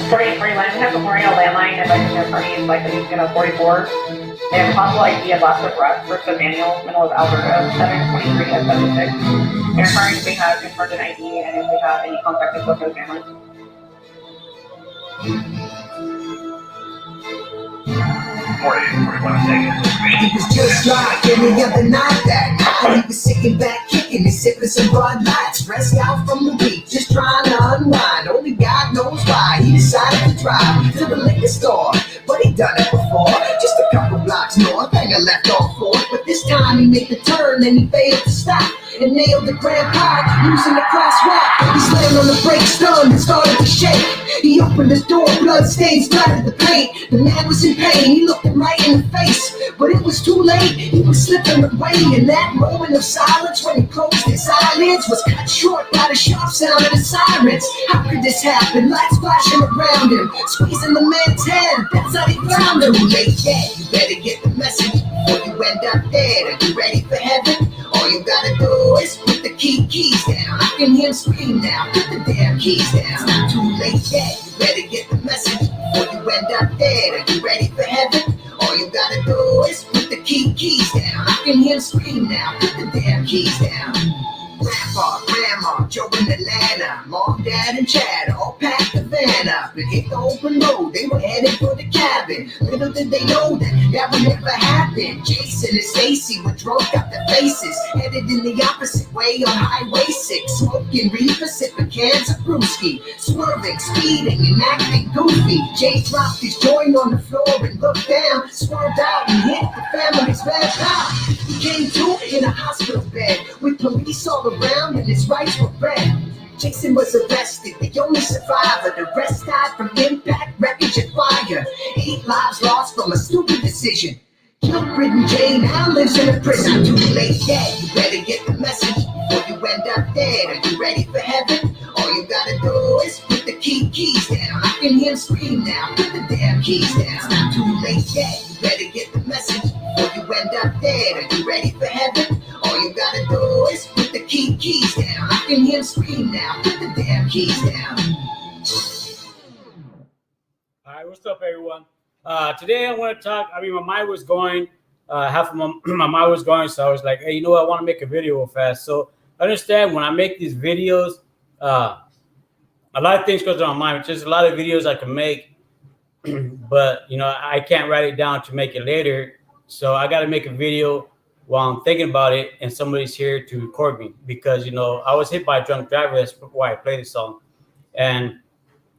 41 has a Memorial landline advising their parties like the Beacon of 44. They have a possible ID of last of Russ, first of Daniel, middle of Alberta, 723 of 76. They're requiring if they have confirmed an ID and if they have any contact with their family. 41 seconds. He was just like any other night that night. He was sitting back, kicking and sipping some Bud Lights. Stressed out from the week, just trying to unwind. Only God knows why he decided to drive to the liquor store. But he done it before, just a couple blocks north, and I left off for it. But this time he made the turn and he failed to stop and nailed the grand pie using the crosswalk. He slammed on the brake, stunned and started to shake. He opened the door, blood stains splattered the paint. The man was in pain, he looked him right in the face, but it was too late. He was slipping away in that moment of silence when he closed his eyelids was cut short by the sharp sound of the sirens. How could this happen? Lights flashing around him, squeezing the man's hand. That's how he found him. Too late yet, you better get the message before you end up dead. Are you ready for heaven? All you gotta do is put the keys down. I can hear him scream now, put the damn keys down. It's not too late yet, you better get the message before you end up dead. Are you ready for heaven? All you gotta do is put the keys down. I can hear him scream now, put the damn keys down. Grandpa, Grandma, Joe in Atlanta, Mom, Dad, and Chad all packed the van up and hit the open road. They were headed for the cabin. Little did they know that would never happen. Jason and Stacy were drunk out their faces, headed in the opposite way on Highway 6, smoking reefer, sipping cans of brewski, swerving, speeding, and acting goofy. Jay dropped his joint on the floor and looked down, swerved out and hit the family's red pop. He came to in a hospital bed with police all around and his rights were read. Jason was arrested, the only survivor. The rest died from impact, wreckage, and fire. 8 lives lost from a stupid decision. Guilt-ridden Jay now lives in a prison. Too late yet, you better get the message before you end up dead. Are you ready for heaven? All you gotta do is put the keys down. I can hear him scream now, put the damn keys down. It's not too late yet, you better get the message before you end up dead. Are you ready for heaven? All you gotta do is put the keys down. I can hear him scream now, put the damn keys down. All right, what's up, everyone? Today I want to talk. My mind was going, half of my mind was going, so I was like, hey, you know what? I want to make a video real fast. So understand when I make these videos, a lot of things goes on my mind. Just a lot of videos I can make, but I can't write it down to make it later. So I got to make a video while I'm thinking about it, and somebody's here to record me because I was hit by a drunk driver. That's why I played this song, and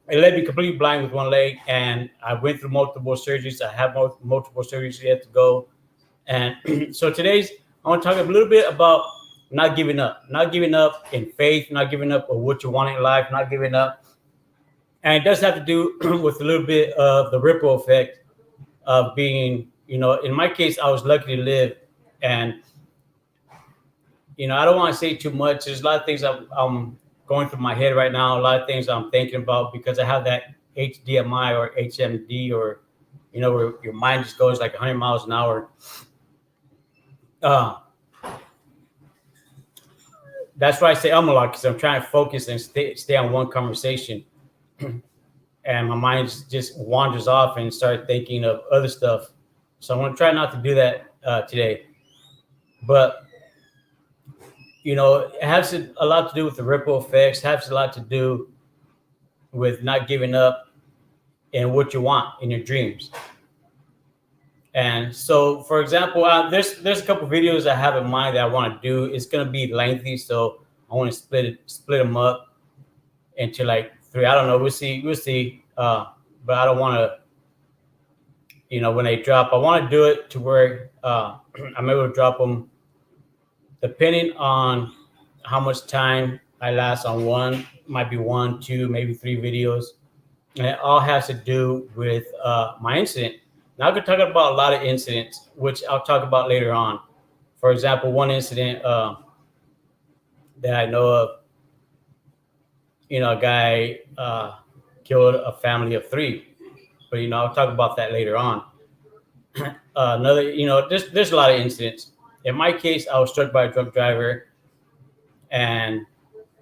it left me completely blind with one leg, and I went through multiple surgeries. I have multiple surgeries yet to go. And so I want to talk a little bit about not giving up in faith, not giving up on what you want in life, not giving up. And it does have to do with a little bit of the ripple effect of being, in my case, I was lucky to live. And, I don't want to say too much. There's a lot of things I'm going through my head right now, a lot of things I'm thinking about because I have that HDMI or HMD or, where your mind just goes like 100 miles an hour. That's why I say I'm a lot because I'm trying to focus and stay on one conversation. And my mind just wanders off and start thinking of other stuff. So I'm going to try not to do that today. But it has a lot to do with the ripple effects, has a lot to do with not giving up in what you want in your dreams. And so, for example, there's a couple videos I have in mind that I want to do. It's going to be lengthy, so I want to split them up into like 3. I don't know. We'll see. But I don't want to, when they drop, I want to do it to where I'm able to drop them depending on how much time I last on one. Might be 1, 2, maybe 3 videos. And it all has to do with my incident. Now, I could talk about a lot of incidents, which I'll talk about later on. For example, one incident that I know of, a guy killed a family of 3. But, I'll talk about that later on. Another, there's a lot of incidents. In my case, I was struck by a drunk driver, and,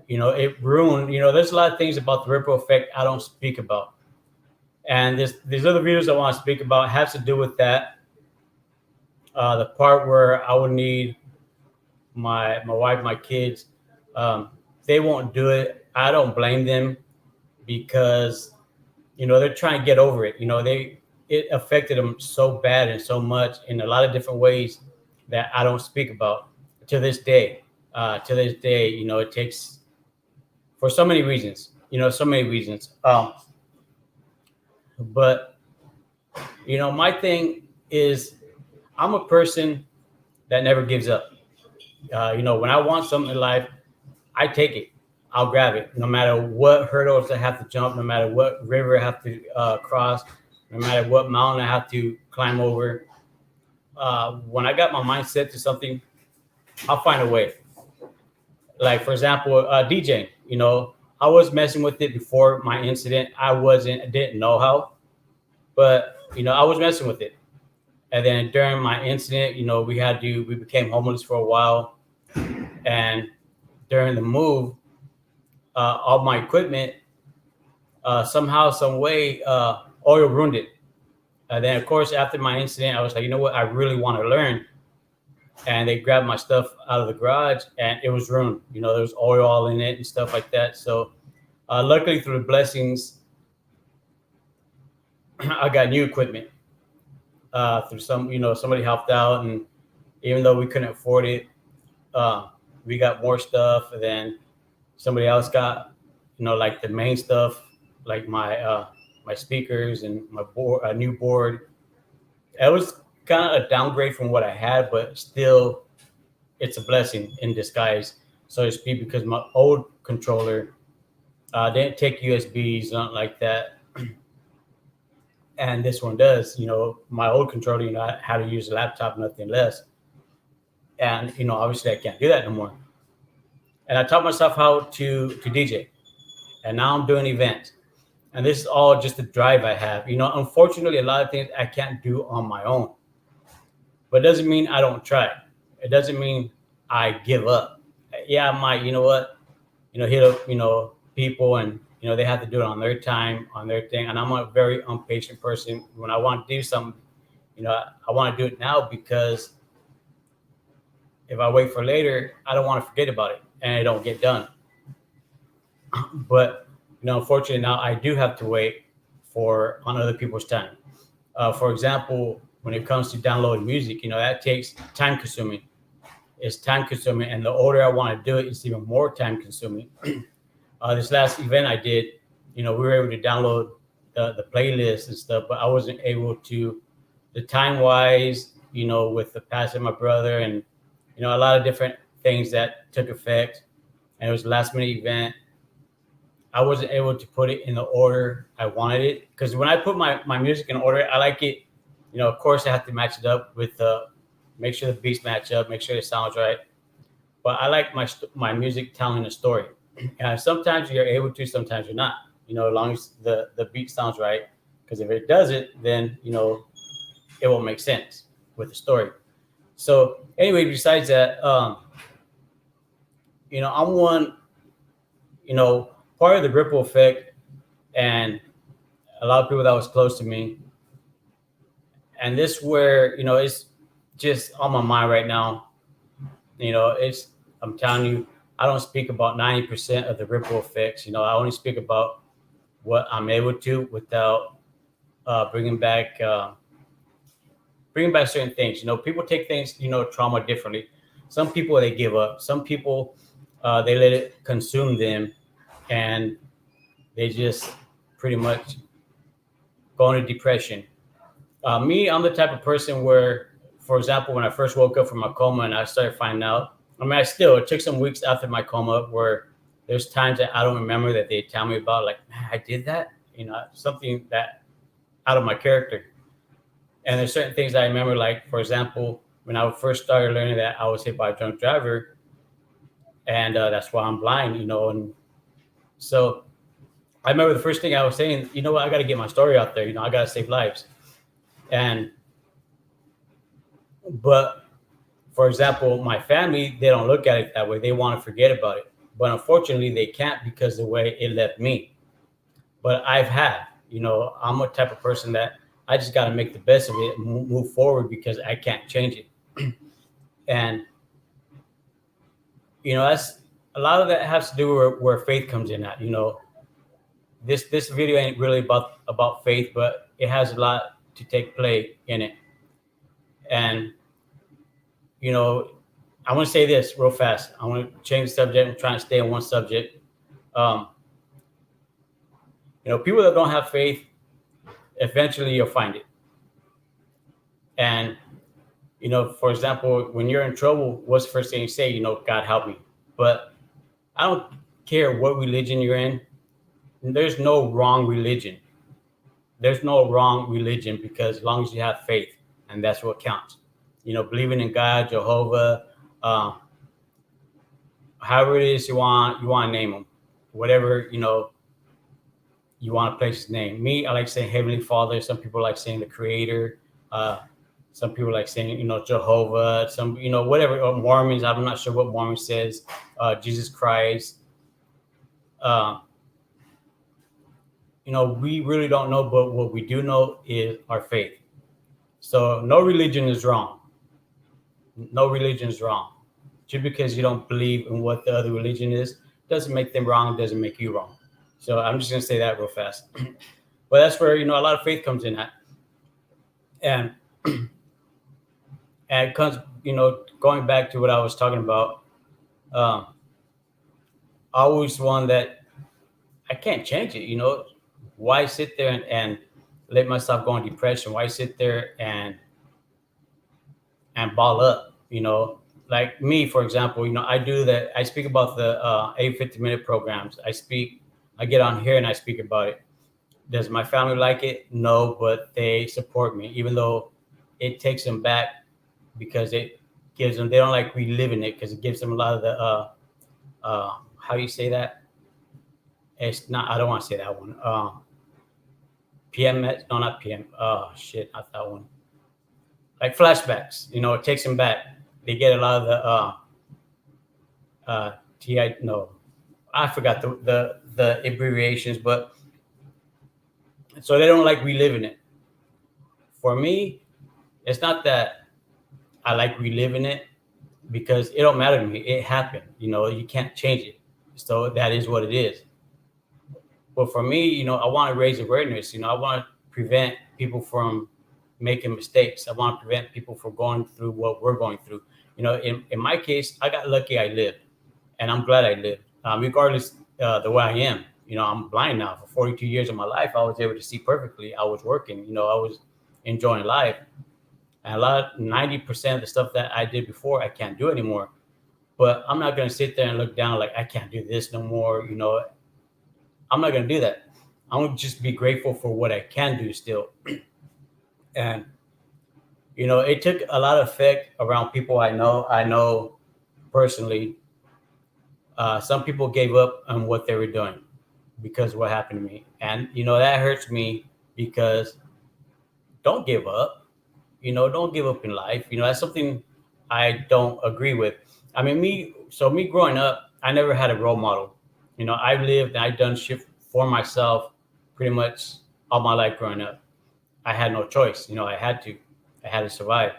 it ruined, there's a lot of things about the ripple effect I don't speak about. And these other videos I want to speak about has to do with that. The part where I would need my wife, my kids, they won't do it. I don't blame them because they're trying to get over it. It affected them so bad and so much in a lot of different ways that I don't speak about to this day. It takes for so many reasons. So many reasons. But my thing is, I'm a person that never gives up. When I want something in life, I take it. I'll grab it, no matter what hurdles I have to jump, no matter what river I have to cross, no matter what mountain I have to climb over. When I got my mind set to something, I'll find a way. Like, for example, DJing. I was messing with it before my incident. I didn't know how, but I was messing with it. And then during my incident, we became homeless for a while. And during the move, all my equipment, somehow, some way, oil ruined it. And then, of course, after my incident, I was like, you know what? I really want to learn. And they grabbed my stuff out of the garage, and it was ruined. There was oil all in it and stuff like that. So, luckily, through the blessings, I got new equipment. Through somebody helped out, and even though we couldn't afford it, we got more stuff. And then somebody else got, like the main stuff, like my speakers and my board, a new board. It was kind of a downgrade from what I had, but still, it's a blessing in disguise, so to speak, because my old controller didn't take USBs, nothing like that. And this one does. My old controller, I had to use a laptop, nothing less. And, obviously I can't do that no more. And I taught myself how to DJ. And now I'm doing events. And this is all just the drive I have. Unfortunately, a lot of things I can't do on my own. But it doesn't mean I don't try. It doesn't mean I give up. Yeah, I might, hit up, people, and, they have to do it on their time, on their thing. And I'm a very impatient person. When I want to do something, I want to do it now, because if I wait for later, I don't want to forget about it and it don't get done. But, unfortunately now I do have to wait on other people's time. For example, when it comes to downloading music, that takes time consuming. It's time consuming. And the older I want to do it, it's even more time consuming. This last event I did, we were able to download the playlist and stuff, but I wasn't able to, the time wise, with the passing of my brother and, a lot of different things that took effect. And it was a last minute event. I wasn't able to put it in the order I wanted it. Because when I put my music in order, I like it, of course I have to match it up with make sure the beats match up, make sure it sounds right. But I like my music telling a story. And sometimes you're able to, sometimes you're not, as long as the beat sounds right. Because if it doesn't, then, it won't make sense with the story. So anyway, besides that, I'm one, part of the ripple effect, and a lot of people that was close to me. And this where, it's just on my mind right now. I'm telling you, I don't speak about 90% of the ripple effects. I only speak about what I'm able to without bringing back certain things. People take things, trauma differently. Some people, they give up. Some people, they let it consume them, and they just pretty much go into depression. Me, I'm the type of person where, for example, when I first woke up from my coma and I started finding out, it took some weeks after my coma where there's times that I don't remember that they tell me about, like, man, I did that, something that out of my character. And there's certain things I remember, like, for example, when I first started learning that I was hit by a drunk driver, and that's why I'm blind, and so I remember the first thing I was saying, what, I got to get my story out there, I got to save lives. But for example, my family, they don't look at it that way. They want to forget about it. But unfortunately, they can't, because the way it left me. But I've had, You know, I'm a type of person that I just got to make the best of it and move forward because I can't change it. And you know, that's a lot of that has to do where faith comes in at. You know, this video ain't really about faith, but it has a lot to take play in it. And you know, I want to say this real fast. I want to change the subject. I'm trying to stay on one subject. Um, you know, people that don't have faith, eventually you'll find it. And you know, for example, when you're in trouble, what's the first thing you say? You know, God help me. But I don't care what religion you're in. There's no wrong religion. There's no wrong religion because as long as you have faith, and that's what counts. You know, believing in God, Jehovah, however it is you want to name them, whatever you know you want to place his name. Me, I like saying Heavenly Father. Some people like saying the Creator. Some people like saying, you know, Jehovah. Some, you know, whatever. Or Mormons. I'm not sure what Mormon says. Jesus Christ. You know, we really don't know, but what we do know is our faith. So no religion is wrong. No religion is wrong. Just because you don't believe in what the other religion is doesn't make them wrong. Doesn't make you wrong. So I'm just gonna say that real fast. But that's where, you know, a lot of faith comes in at. And it comes, you know, going back to what I was talking about. I always one that I can't change it. You know, why sit there and let myself go in depression? Why sit there and ball up? You know, like me, for example, you know, I do that. I speak about the 8 50-minute programs. I get on here and I speak about it. Does my family like it? No, but they support me, even though it takes them back because it gives them, they don't like reliving it because it gives them a lot of the, how do you say that? It's not, I don't want to say that one. PMS, no, not PM. Oh, shit, not that one. Like flashbacks, you know, it takes them back. They get a lot of the TI, no, I forgot the abbreviations, but so they don't like reliving it. For me, it's not that I like reliving it because it don't matter to me. It happened, you know, you can't change it. So that is what it is. But for me, you know, I want to raise awareness. You know, I want to prevent people from making mistakes. I want to prevent people from going through what we're going through. You know, in my case, I got lucky I lived, and I'm glad I lived, regardless the way I am. You know, I'm blind now. For 42 years of my life, I was able to see perfectly. I was working. You know, I was enjoying life. And 90% of the stuff that I did before, I can't do anymore. But I'm not going to sit there and look down like I can't do this no more. You know, I'm not going to do that. I'm going to just be grateful for what I can do still. And, you know, it took a lot of effect around people I know personally. Some people gave up on what they were doing because of what happened to me. And, you know, that hurts me because don't give up. You know, don't give up in life. You know, that's something I don't agree with. I mean, me growing up, I never had a role model. You know, I lived and I done shit for myself pretty much all my life growing up. I had no choice. You know, I had to survive.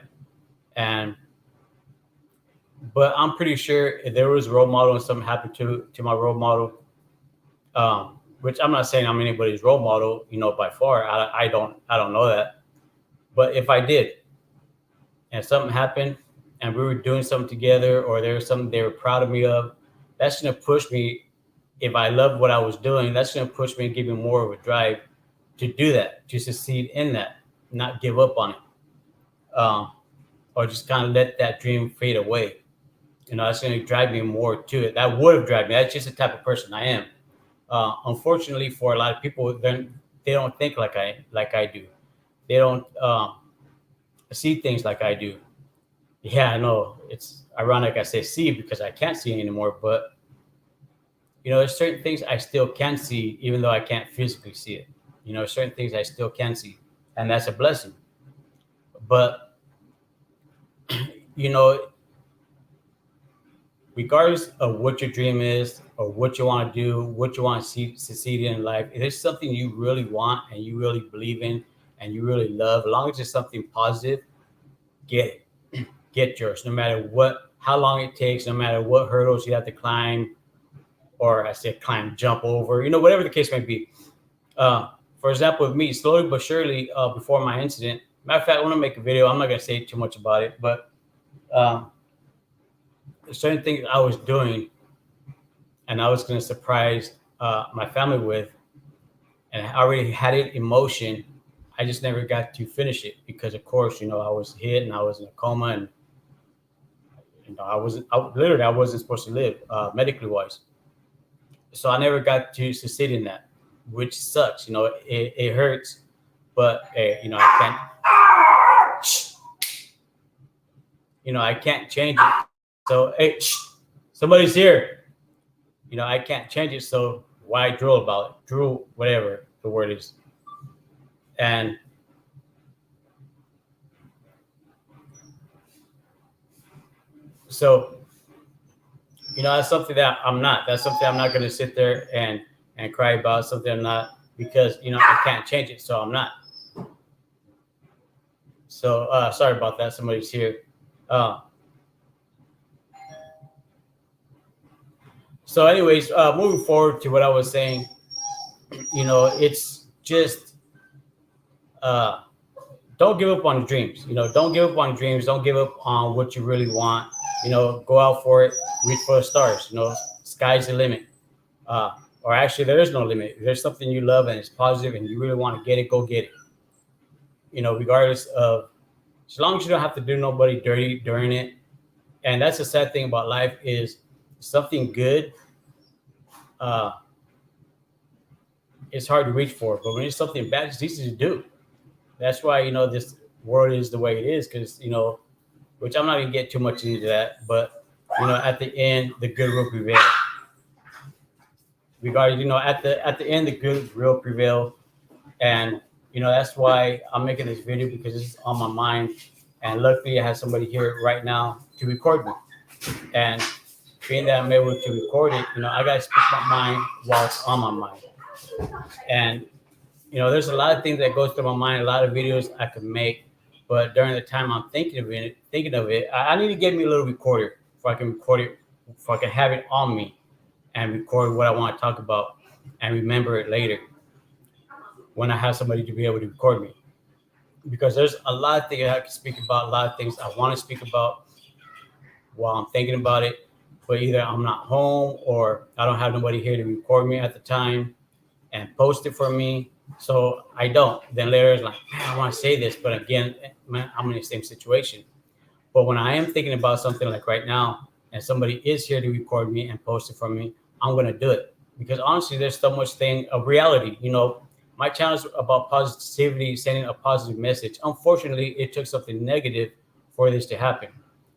But I'm pretty sure if there was a role model and something happened to my role model, which I'm not saying I'm anybody's role model, you know, by far. I don't know that. But if I did, and something happened, and we were doing something together, or there was something they were proud of me of, that's gonna push me. If I love what I was doing, that's gonna push me and give me more of a drive to do that, to succeed in that, not give up on it, or just kind of let that dream fade away. You know, that's gonna drive me more to it. That would have driven me. That's just the type of person I am. Unfortunately, for a lot of people, then they don't think like I do. They don't see things like I do. Yeah, I know it's ironic I say see because I can't see anymore, but you know, there's certain things I still can see, even though I can't physically see it. You know, certain things I still can see, and that's a blessing. But you know, regardless of what your dream is or what you want to do, what you want to see succeed in life, if there's something you really want and you really believe in and you really love, as long as it's something positive, get it. Get yours, no matter what, how long it takes, no matter what hurdles you have to climb, or I said climb, jump over, whatever the case may be. For example, with me, slowly but surely, before my incident, matter of fact, I want to make a video. I'm not going to say too much about it, but certain things I was doing and I was going to surprise my family with, and I already had it in motion. I just never got to finish it because, of course, I was hit and I was in a coma, and I wasn't supposed to live medically wise. So I never got to succeed in that, which sucks. It hurts, but I can't. I can't change it. So hey, somebody's here. I can't change it. So why drool about it? Drool, whatever the word is. And so, that's something that I'm not. That's something I'm not going to sit there and cry about. Something I'm not, because I can't change it. So I'm not. So sorry about that. Somebody's here. So anyways, moving forward to what I was saying, it's just don't give up on your dreams. Don't give up on your dreams. Don't give up on what you really want. Go out for it. Reach for the stars. Sky's the limit. Or actually, there is no limit. If there's something you love and it's positive and you really want to get it, go get it. Regardless of, as long as you don't have to do nobody dirty during it. And that's the sad thing about life, is something good. It's hard to reach for, but when it's something bad, it's easy to do. That's why this world is the way it is, because which I'm not gonna get too much into that, but at the end, the good will prevail. Regarding at the end, the good will prevail, and that's why I'm making this video, because it's on my mind, and luckily I have somebody here right now to record me, and being that I'm able to record it, I gotta speak my mind while it's on my mind, and there's a lot of things that goes through my mind, a lot of videos I could make, but during the time I'm thinking of it, I need to get me a little recorder so I can record it, so I can have it on me and record what I want to talk about and remember it later when I have somebody to be able to record me. Because there's a lot of things I can speak about, a lot of things I want to speak about while I'm thinking about it, but either I'm not home or I don't have nobody here to record me at the time and post it for me. So I don't. Then later it's like, man, I want to say this, but again, man, I'm in the same situation. But when I am thinking about something like right now, and somebody is here to record me and post it for me, I'm going to do it. Because honestly, there's so much thing of reality. My channel is about positivity, sending a positive message. Unfortunately, it took something negative for this to happen.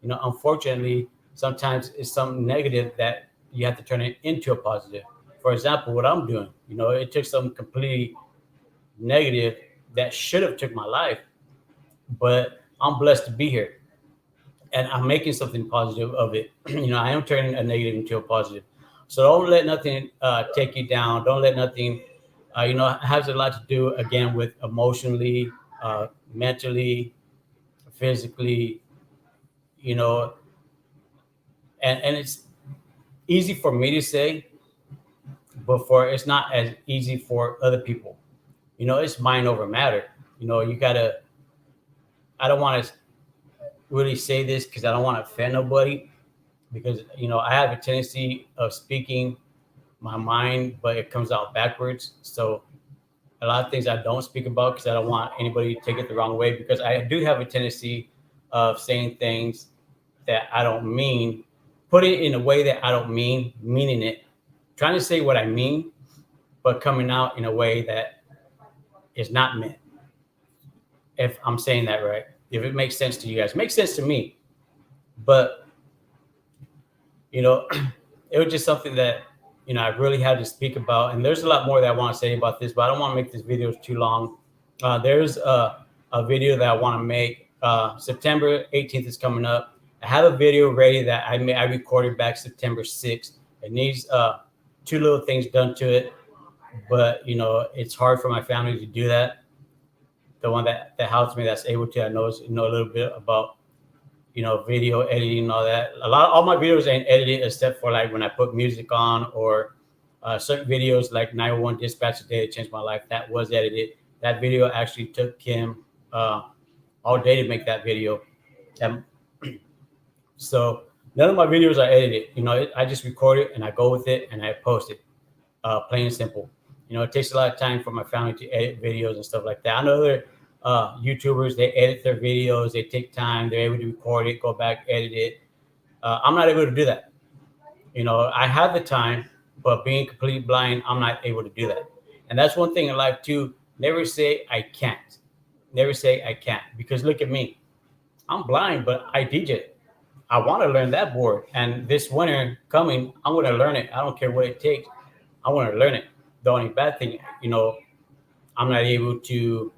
Unfortunately, sometimes it's something negative that you have to turn it into a positive. For example, what I'm doing, it took something completely negative that should have took my life, but I'm blessed to be here, and I'm making something positive of it. I am turning a negative into a positive. So don't let nothing take you down. Don't let nothing, it has a lot to do again with emotionally, mentally, physically, and it's easy for me to say, but it's not as easy for other people. It's mind over matter. I don't want to really say this because I don't want to offend nobody, because, I have a tendency of speaking my mind, but it comes out backwards. So a lot of things I don't speak about because I don't want anybody to take it the wrong way, because I do have a tendency of saying things that I don't mean, putting it in a way that I don't mean, meaning it, trying to say what I mean, but coming out in a way that is not meant. If I'm saying that right, if it makes sense to you guys, it makes sense to me. But it was just something that I really had to speak about. And there's a lot more that I want to say about this, but I don't want to make this video too long. There's a video that I want to make. September 18th is coming up. I have a video ready that I recorded back September 6th. It needs two little things done to it, but it's hard for my family to do that. The one that helps me, that's able to, I know a little bit about video editing and all that. All my videos ain't edited except for like when I put music on, or certain videos like 911 dispatch today that changed my life. That was edited. That video actually took Kim all day to make that video. So none of my videos are edited. I just record it and I go with it and I post it. Plain and simple. It takes a lot of time for my family to edit videos and stuff like that. I know other YouTubers, they edit their videos, they take time, they're able to record it, go back, edit it. I'm not able to do that. I have the time, but being completely blind, I'm not able to do that. And that's one thing in life too. Never say I can't. Never say I can't, because look at me. I'm blind, but I DJ. I want to learn that board. And this winter coming, I'm going to learn it. I don't care what it takes. I want to learn it. The only bad thing, I'm not able to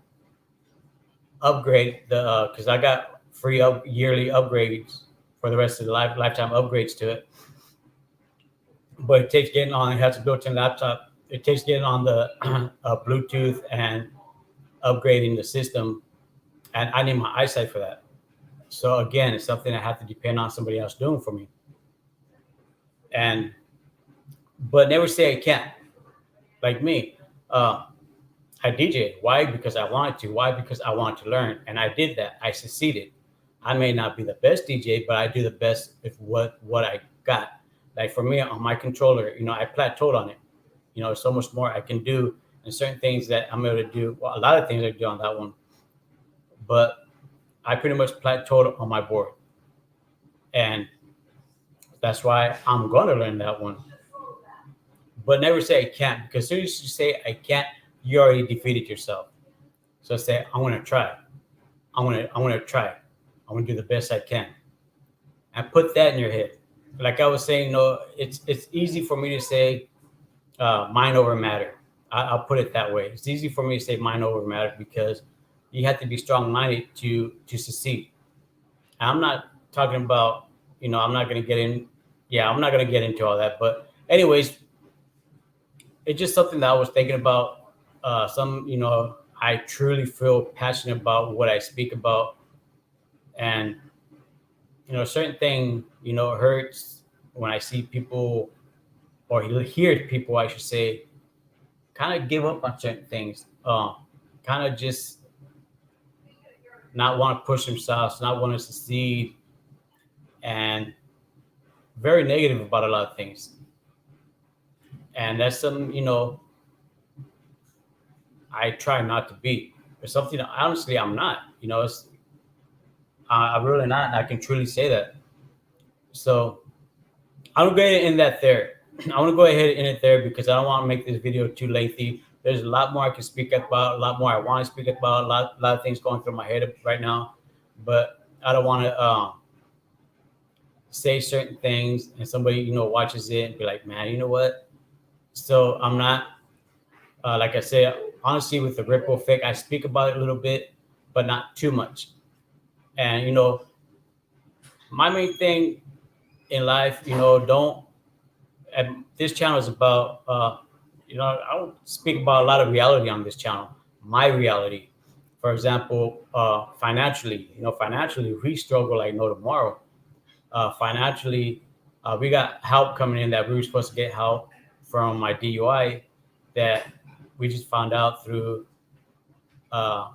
upgrade because I got free yearly upgrades for the rest of the lifetime upgrades to it. But it takes getting on. It has a built-in laptop. It takes getting on the Bluetooth and upgrading the system. And I need my eyesight for that. So again, it's something I have to depend on somebody else doing for me. But never say I can't. Like me, I DJ. Why? Because I wanted to. Why? Because I wanted to learn, and I did that. I succeeded. I may not be the best DJ, but I do the best with what I got. Like for me on my controller, I plateaued on it. So much more I can do, and certain things that I'm able to do. Well, a lot of things I do on that one, but I pretty much plateaued on my board, and that's why I'm going to learn that one. But never say I can't, because as soon as you say I can't, you already defeated yourself. So say I want to try. I want to try. I want to do the best I can, and put that in your head. Like I was saying, it's easy for me to say mind over matter. I'll put it that way. It's easy for me to say mind over matter because you have to be strong-minded to succeed. And I'm not talking about, I'm not going to get in. Yeah, I'm not going to get into all that. But anyways, it's just something that I was thinking about. I truly feel passionate about what I speak about. And, a certain thing, hurts when I see people, or hear people, I should say, kind of give up on certain things. Kind of just not want to push themselves, not want to succeed, and very negative about a lot of things. And that's something, I try not to be. It's something, honestly, I'm not. I'm really not, and I can truly say that. So I'm going to end that there. I want to go ahead and end it there because I don't want to make this video too lengthy. There's a lot more I can speak about, a lot more I want to speak about, a lot of things going through my head right now. But I don't want to say certain things and somebody, watches it and be like, man, you know what? So I'm not, like I said, honestly, with the ripple effect, I speak about it a little bit, but not too much. And, my main thing in life, and this channel is about, I don't speak about a lot of reality on this channel. My reality, for example, financially, financially, we struggle like no tomorrow. Financially, we got help coming in that we were supposed to get help from my DUI that we just found out through a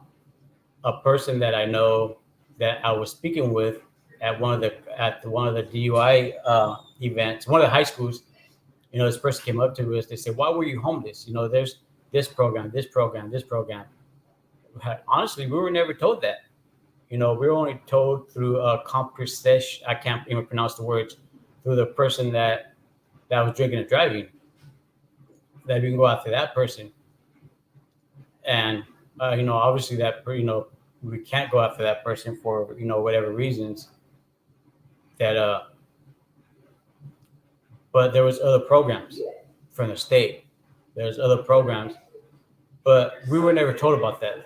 person that I know that I was speaking with at one of the DUI events, one of the high schools. This person came up to us. They said, "Why were you homeless? There's this program, this program, this program." Honestly, we were never told that. We were only told through a conversation. I can't even pronounce the words. Through the person that was drinking and driving, that we can go after that person. And obviously that we can't go after that person for whatever reasons. That but there was other programs from the state. There's other programs, but we were never told about that.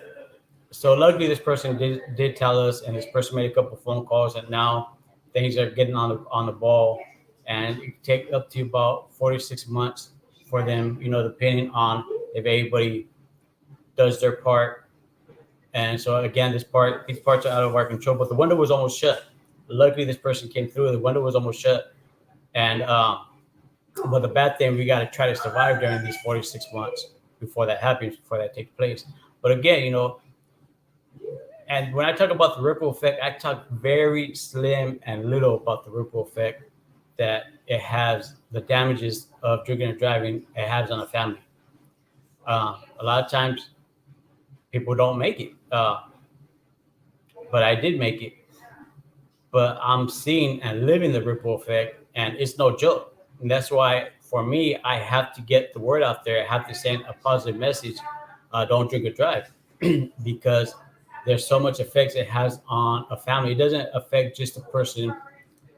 So luckily, this person did tell us, and this person made a couple phone calls, and now things are getting on the ball, and it take up to about 4 to 6 months for them, depending on if everybody does their part. And so again, these parts are out of our control. But the window was almost shut. Luckily, this person came through. The window was almost shut, and but the bad thing, we got to try to survive during these 46 months before that happens, before that takes place. But again, and when I talk about the ripple effect, I talk very slim and little about the ripple effect that it has, the damages of drinking and driving it has on a family. A lot of times people don't make it, but I did make it. But I'm seeing and living the ripple effect, and it's no joke. And that's why, for me, I have to get the word out there. I have to send a positive message. Don't drink or drive, because there's so much effects it has on a family. It doesn't affect just the person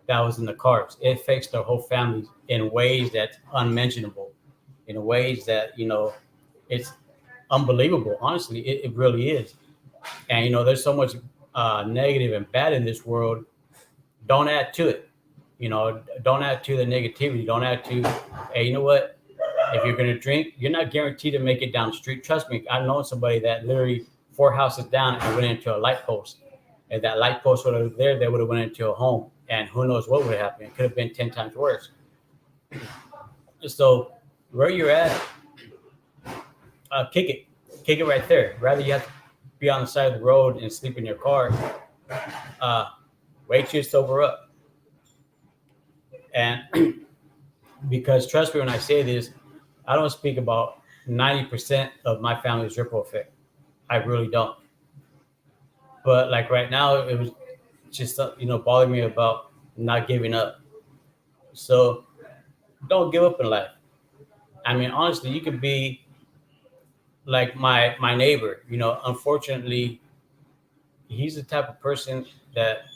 that was in the cars. It affects their whole family in ways that's unmentionable, in ways that it's unbelievable. Honestly, it really is. And there's so much negative and bad in this world. Don't add to it. Don't add to the negativity. Don't add to, hey, you know what? If you're gonna drink, you're not guaranteed to make it down the street. Trust me, I've known somebody that literally 4 houses down and went into a light post. If that light post would have there, they would have went into a home, and who knows what would have happened. It could have been 10 times worse. So where you're at, kick it right there. Rather you have to be on the side of the road and sleep in your car. Wait till you sober up. And because trust me when I say this, I don't speak about 90% of my family's ripple effect. I really don't. But like right now, it was just bothering me about not giving up. So don't give up in life. I mean, honestly, you could be like my neighbor. Unfortunately, he's the type of person that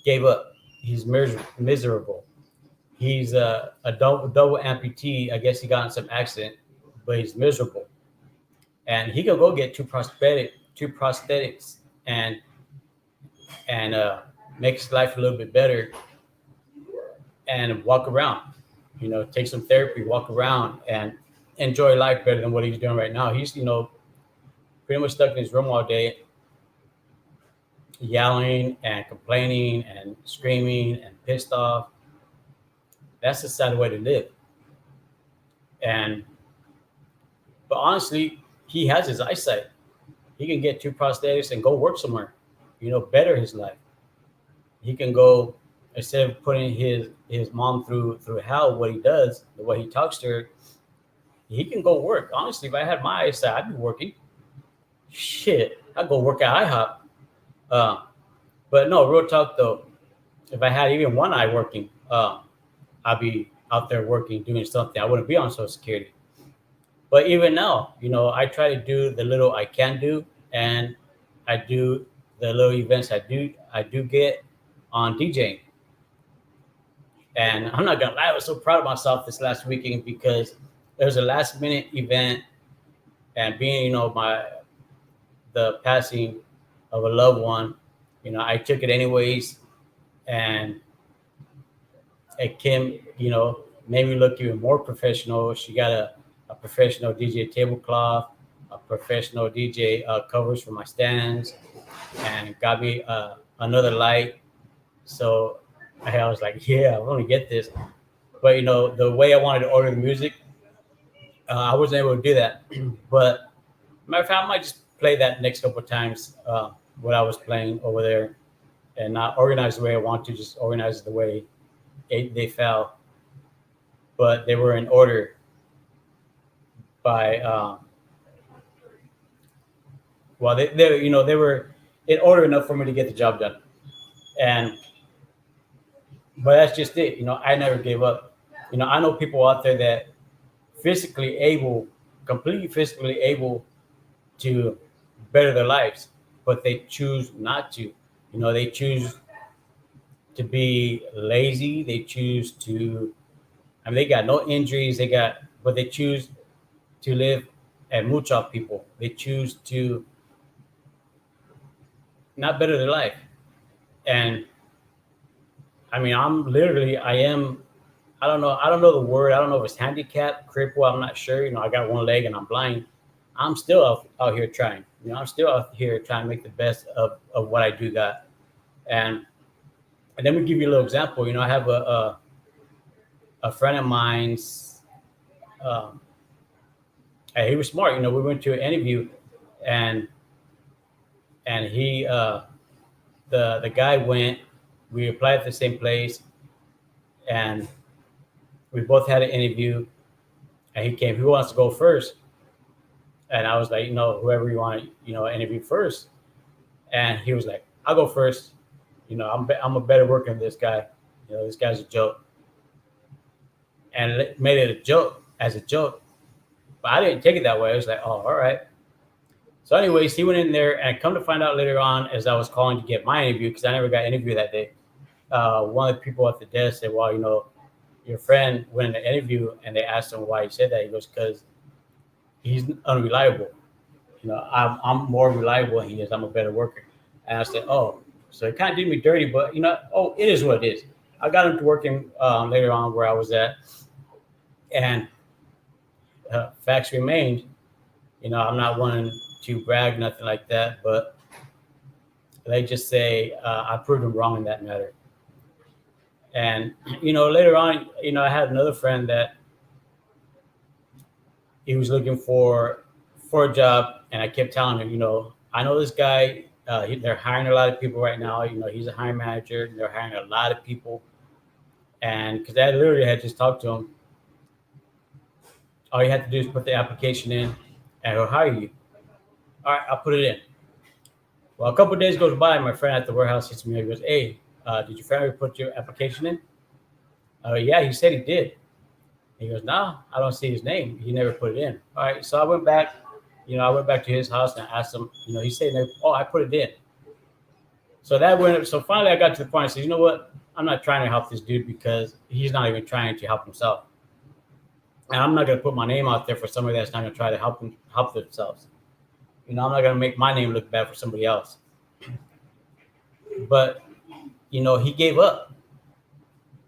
gave up. He's miserable. He's a double amputee. I guess he got in some accident, but he's miserable. And he could go get two prosthetics, and make his life a little bit better, and walk around. Take some therapy, walk around, and enjoy life better than what he's doing right now. He's pretty much stuck in his room all day, yelling and complaining and screaming and pissed off. That's the sad way to live. But honestly, he has his eyesight. He can get two prosthetics and go work somewhere, better his life. He can go, instead of putting his mom through hell, what he does, the way he talks to her, he can go work. Honestly, if I had my eyesight, I'd be working. Shit, I'd go work at IHOP. But no, real talk though, if I had even one eye working, I'd be out there working, doing something. I wouldn't be on Social Security. But even now, I try to do the little I can do, and I do the little events I do get on DJing. And I'm not gonna lie, I was so proud of myself this last weekend because there was a last minute event, and being, the passing of a loved one, I took it anyways, and it came, made me look even more professional. She got a professional DJ tablecloth, a professional DJ covers for my stands, and got me another light. So I was like, yeah, I'm gonna get this. But the way I wanted to order the music, I wasn't able to do that. But matter of fact, I might just play that next couple of times, what I was playing over there, and not organize the way I want to, just organize the way they fell. But they were in order by they were in order enough for me to get the job done. And but that's just it. I never gave up. I know people out there that completely physically able to better their lives, but they choose not to. They choose to be lazy. They choose to, they got no injuries. But they choose to live and mooch off people. They choose to not better their life. And I mean, I don't know the word. I don't know if it's handicapped, cripple. I'm not sure. I got one leg and I'm blind. I'm still out here trying. I'm still out here trying to make the best of what I do got. And let me give you a little example. I have a friend of mine's, um, and he was smart. We went to an interview, and he the guy went. We applied at the same place, and we both had an interview. And he came. Who wants to go first? And I was like, whoever you want to, interview first. And he was like, I'll go first. I'm a better worker than this guy. This guy's a joke. And made it as a joke. But I didn't take it that way. I was like, oh, all right. So anyways, he went in there, and come to find out later on, as I was calling to get my interview, because I never got interviewed that day, one of the people at the desk said, well, your friend went in the interview, and they asked him why he said that. He goes, because he's unreliable. I'm more reliable than he is. I'm a better worker. And I said, oh, so it kind of did me dirty, but it is what it is. I got into working later on where I was at, and facts remained. I'm not wanting to brag, nothing like that, but they just say I proved them wrong in that matter. And later on, I had another friend that he was looking for a job, and I kept telling him, I know this guy. They're hiring a lot of people right now. He's a hiring manager. They're hiring a lot of people, and because I literally had just talked to him, all you have to do is put the application in, and he'll hire you. All right, I'll put it in. Well, a couple of days goes by, my friend at the warehouse hits me. He goes, hey, did your family put your application in? Yeah, he said he did. He goes, no, I don't see his name. He never put it in. All right, so I went back. I went back to his house and I asked him. He said, oh, I put it in. So finally, I got to the point. I said, you know what? I'm not trying to help this dude because he's not even trying to help himself. And I'm not going to put my name out there for somebody that's not going to try to help themselves. I'm not going to make my name look bad for somebody else. But, he gave up.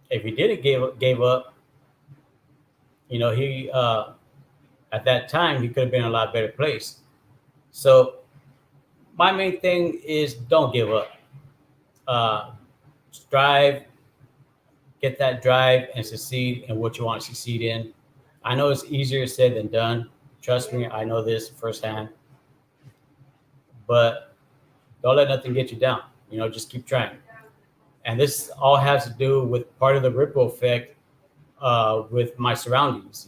If he didn't gave up, he at that time he could have been in a lot better place. So my main thing is don't give up. Strive, get that drive, and succeed in what you want to succeed in. I know it's easier said than done. Trust me, I know this firsthand. But don't let nothing get you down. Just keep trying. And this all has to do with part of the ripple effect with my surroundings.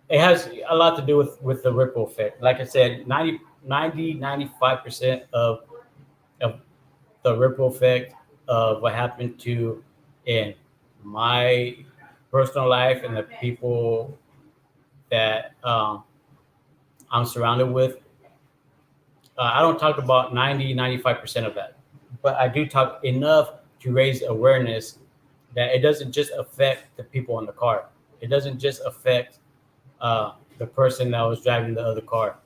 It has a lot to do with the ripple effect. Like I said, 95% of the ripple effect of what happened to in my personal life and the people that I'm surrounded with. I don't talk about 95% of that, but I do talk enough to raise awareness that it doesn't just affect the people in the car. It doesn't just affect the person that was driving the other car.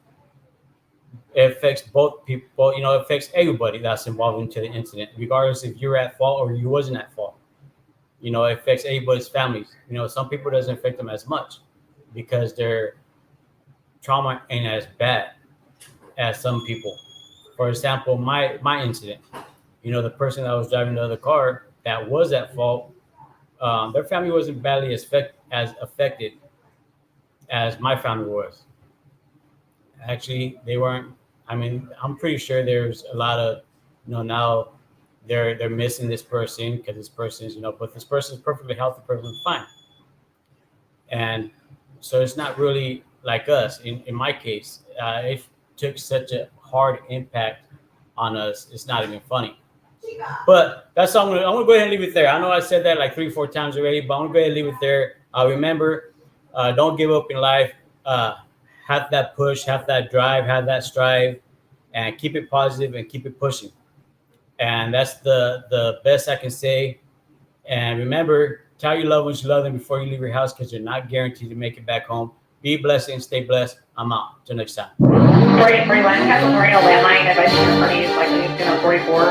It affects both people, it affects everybody that's involved into the incident, regardless if you're at fault or you wasn't at fault. It affects everybody's families. Some people doesn't affect them as much because their trauma ain't as bad as some people. For example, my incident, the person that was driving the other car that was at fault, their family wasn't badly as affected as my family was. Actually, they weren't. I mean, I'm pretty sure there's a lot of, now they're missing this person because this person is, but this person is perfectly healthy, perfectly fine. And so it's not really like us. In my case, it took such a hard impact on us. It's not even funny. But that's all I'm gonna go ahead and leave it there. I know I said that like 3-4 times already, but I'm gonna go ahead and leave it there. Remember, don't give up in life. Have that push, have that drive, have that strive, and keep it positive and keep it pushing. And that's the best I can say. And remember, tell your loved ones you love them before you leave your house because you're not guaranteed to make it back home. Be blessed and stay blessed. I'm out. Till next time. For landline, landline, advice for parties like Mexican of 44.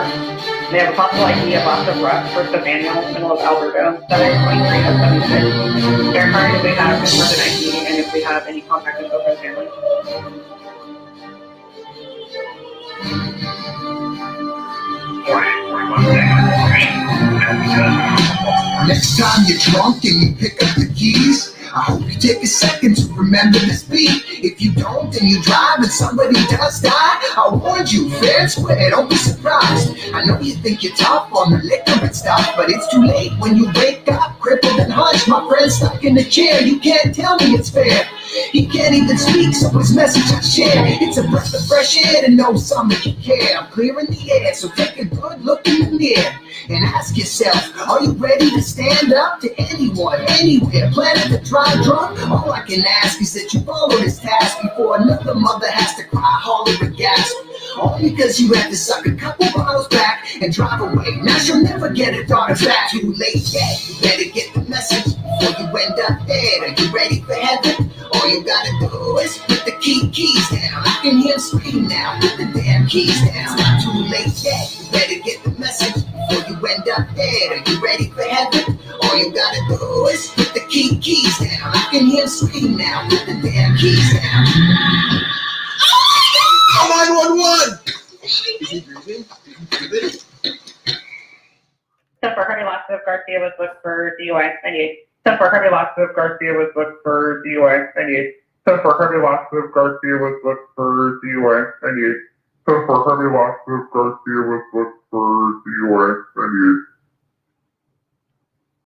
They have a possible ID of loss of arrest for Manuel, middle of Alberta, 723 of 76. They're inquiring if we have confirmed an ID and if we have any contact info for the family. Next time you're drunk and you pick up the keys, I hope you take a second to remember this beat. If you don't and you drive and somebody does die, I warned you, fair and square, don't be surprised. I know you think you're tough on the liquor and stuff, but it's too late when you wake up, crippled and hunched. My friend stuck in the chair, you can't tell me it's fair. He can't even speak, so his message I share. It's a breath of fresh air to know some of you care. I'm clearing the air, so take a good look in the mirror and ask yourself, are you ready to stand up to anyone, anywhere, planet to drive drunk? All I can ask is that you follow this task before another mother has to cry, holler, and gasp. All because you had to suck a couple bottles back and drive away. Now she'll never get her daughter back. Too late yet, you better get the message before you end up dead. Are you ready for heaven? All you gotta do is put the keys down. I can hear him scream now, put the damn keys down. It's not too late yet, you better get the message before you end up dead. Are you ready for heaven? All you gotta do is put the keys down. I can hear him scream now, put the damn keys down. 911! Is he breathing? Breathing? Step for Harvey Loss of Garcia was booked for DUI 98. Step for Harvey Loss of Garcia was booked for DUI 98. Step for Harvey Loss of Garcia was booked for DUI 98. Step for Harvey Loss of Garcia was booked for DUI 98.